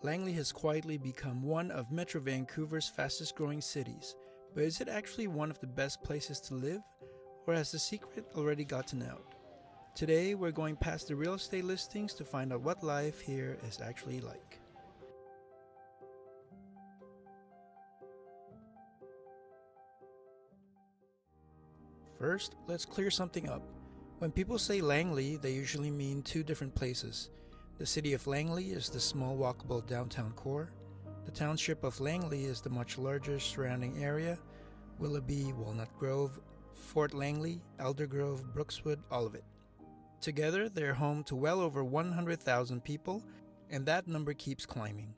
Langley has quietly become one of Metro Vancouver's fastest growing cities, but is it actually one of the best places to live, or has the secret already gotten out? Today we're going past the real estate listings to find out what life here is actually like. First, let's clear something up. When people say Langley, they usually mean two different places. The city of Langley is the small walkable downtown core. The township of Langley is the much larger surrounding area: Willoughby, Walnut Grove, Fort Langley, Aldergrove, Brookswood, all of it. Together, they're home to well over 100,000 people, and that number keeps climbing.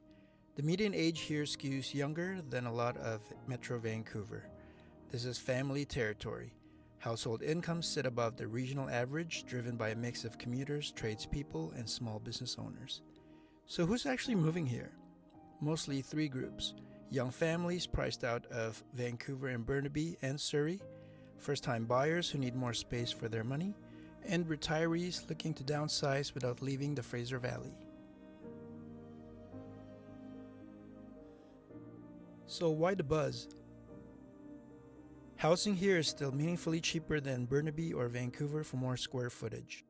The median age here skews younger than a lot of Metro Vancouver. This is family territory. Household incomes sit above the regional average, driven by a mix of commuters, tradespeople, and small business owners. So who's actually moving here? Mostly three groups: young families priced out of Vancouver and Burnaby and Surrey, first-time buyers who need more space for their money, and retirees looking to downsize without leaving the Fraser Valley. So why the buzz? Housing here is still meaningfully cheaper than Burnaby or Vancouver for more square footage.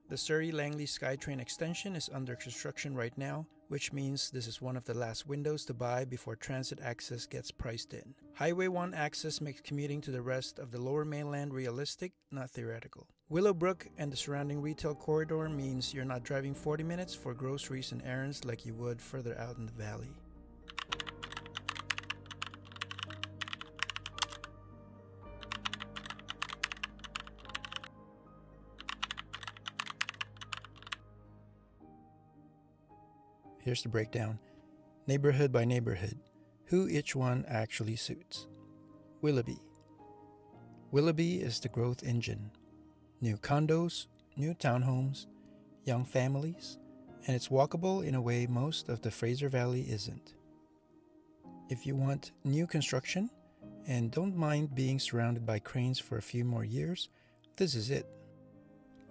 The Surrey-Langley SkyTrain extension is under construction right now, which means this is one of the last windows to buy before transit access gets priced in. Highway 1 access makes commuting to the rest of the Lower Mainland realistic, not theoretical. Willowbrook and the surrounding retail corridor means you're not driving 40 minutes for groceries and errands like you would further out in the valley. Here's the breakdown, neighborhood by neighborhood, who each one actually suits. Willoughby. Willoughby is the growth engine. New condos, new townhomes, young families, and it's walkable in a way most of the Fraser Valley isn't. If you want new construction and don't mind being surrounded by cranes for a few more years, this is it.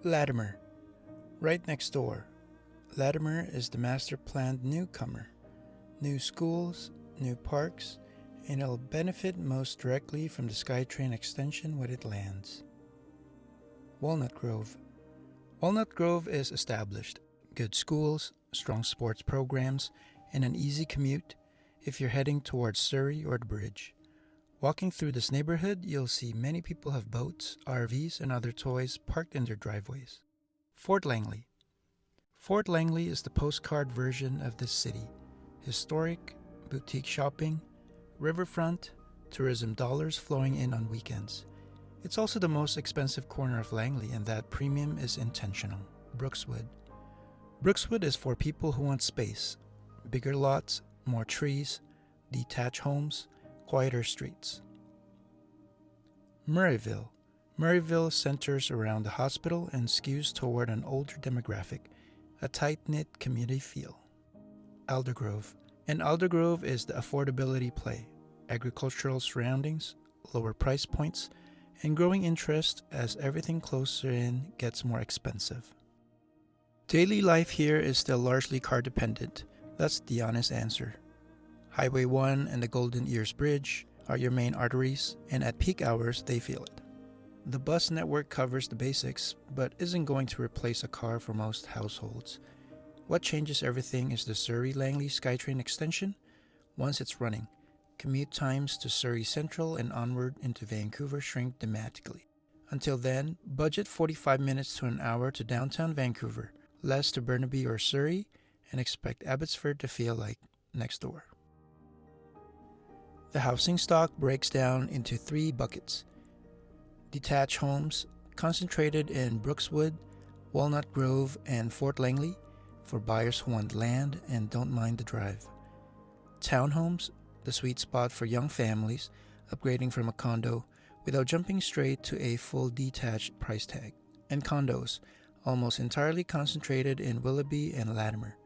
Latimer. Right next door. Latimer is the master-planned newcomer. New schools, new parks, and it'll benefit most directly from the SkyTrain extension when it lands. Walnut Grove. Walnut Grove is established. Good schools, strong sports programs, and an easy commute if you're heading towards Surrey or the bridge. Walking through this neighborhood, you'll see many people have boats, RVs, and other toys parked in their driveways. Fort Langley. Fort Langley is the postcard version of this city. Historic, boutique shopping, riverfront, tourism dollars flowing in on weekends. It's also the most expensive corner of Langley, and that premium is intentional. Brookswood. Brookswood is for people who want space. Bigger lots, more trees, detached homes, quieter streets. Murrayville. Murrayville centers around the hospital and skews toward an older demographic, a tight-knit community feel. Aldergrove. And Aldergrove is the affordability play: agricultural surroundings, lower price points, and growing interest as everything closer in gets more expensive. Daily life here is still largely car dependent. That's the honest answer. Highway 1 and the Golden Ears Bridge are your main arteries, and at peak hours they feel it. The bus network covers the basics, but isn't going to replace a car for most households. What changes everything is the Surrey-Langley SkyTrain extension. Once it's running, commute times to Surrey Central and onward into Vancouver shrink dramatically. Until then, budget 45 minutes to an hour to downtown Vancouver, less to Burnaby or Surrey, and expect Abbotsford to feel like next door. The housing stock breaks down into three buckets. Detached homes, concentrated in Brookswood, Walnut Grove, and Fort Langley, for buyers who want land and don't mind the drive. Townhomes, the sweet spot for young families upgrading from a condo without jumping straight to a full detached price tag. And condos, almost entirely concentrated in Willoughby and Latimer,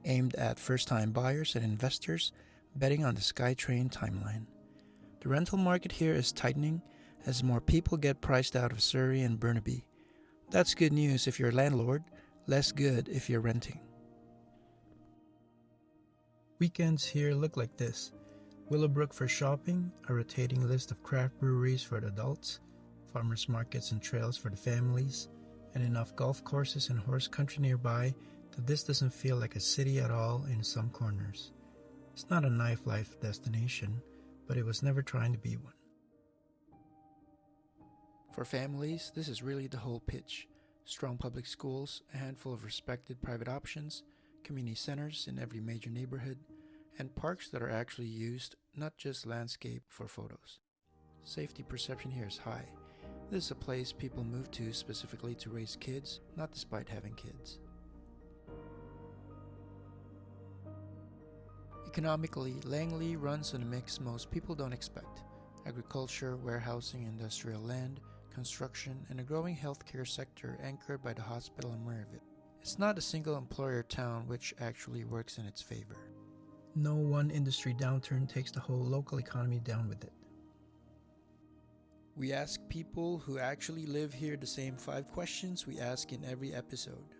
aimed at first-time buyers and investors betting on the SkyTrain timeline. The rental market here is tightening as more people get priced out of Surrey and Burnaby. That's good news if you're a landlord, less good if you're renting. Weekends here look like this: Willowbrook for shopping, a rotating list of craft breweries for the adults, farmers markets and trails for the families, and enough golf courses and horse country nearby that this doesn't feel like a city at all in some corners. It's not a nightlife destination, but it was never trying to be one. For families, this is really the whole pitch. Strong public schools, a handful of respected private options, community centers in every major neighborhood, and parks that are actually used, not just landscape for photos. Safety perception here is high. This is a place people move to specifically to raise kids, not despite having kids. Economically, Langley runs on a mix most people don't expect: agriculture, warehousing, industrial land, construction, and a growing healthcare sector anchored by the hospital in Maryville. It's not a single employer town, which actually works in its favor. No one industry downturn takes the whole local economy down with it. We ask people who actually live here the same 5 questions we ask in every episode.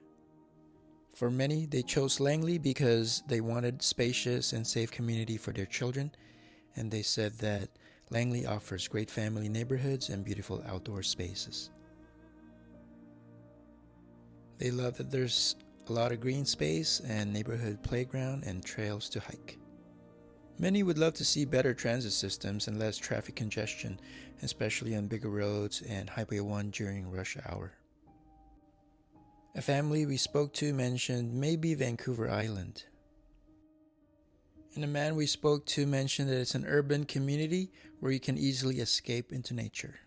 For many, they chose Langley because they wanted spacious and safe community for their children, and they said that Langley offers great family neighborhoods and beautiful outdoor spaces. They love that there's a lot of green space and neighborhood playground and trails to hike. Many would love to see better transit systems and less traffic congestion, especially on bigger roads and Highway 1 during rush hour. A family we spoke to mentioned maybe Vancouver Island. And a man we spoke to mentioned that it's an urban community where you can easily escape into nature.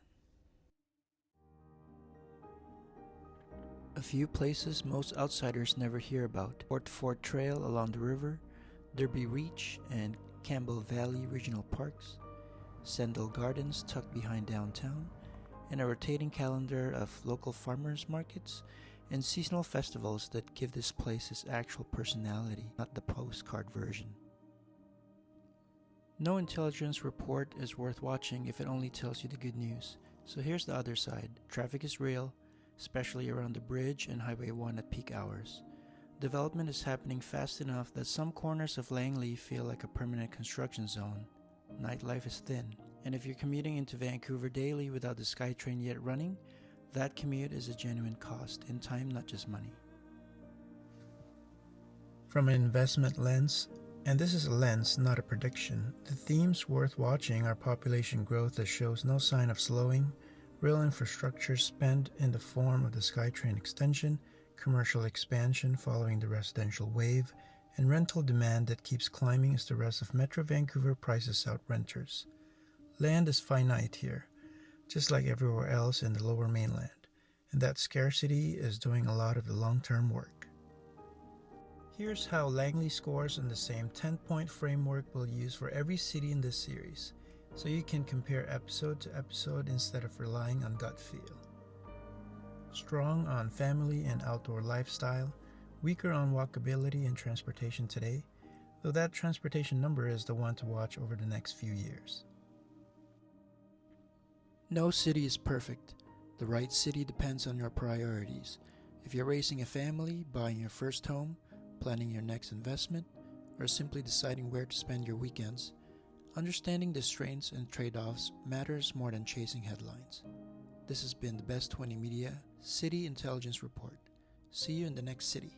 A few places most outsiders never hear about: Port Fort Trail along the river, Derby Reach and Campbell Valley Regional Parks, Sendell Gardens tucked behind downtown, and a rotating calendar of local farmers markets and seasonal festivals that give this place its actual personality, not the postcard version. No intelligence report is worth watching if it only tells you the good news. So here's the other side. Traffic is real, especially around the bridge and Highway 1 at peak hours. Development is happening fast enough that some corners of Langley feel like a permanent construction zone. Nightlife is thin, and if you're commuting into Vancouver daily without the SkyTrain yet running, that commute is a genuine cost in time, not just money. From an investment lens, and this is a lens, not a prediction, the themes worth watching are population growth that shows no sign of slowing, rail infrastructure spend in the form of the SkyTrain extension, commercial expansion following the residential wave, and rental demand that keeps climbing as the rest of Metro Vancouver prices out renters. Land is finite here, just like everywhere else in the Lower Mainland, and that scarcity is doing a lot of the long-term work. Here's how Langley scores on the same 10-point framework we'll use for every city in this series, so you can compare episode to episode instead of relying on gut feel. Strong on family and outdoor lifestyle, weaker on walkability and transportation today, though that transportation number is the one to watch over the next few years. No city is perfect. The right city depends on your priorities. If you're raising a family, buying your first home, planning your next investment, or simply deciding where to spend your weekends, understanding the strengths and trade-offs matters more than chasing headlines. This has been the Best 20 Media City Intelligence Report. See you in the next city.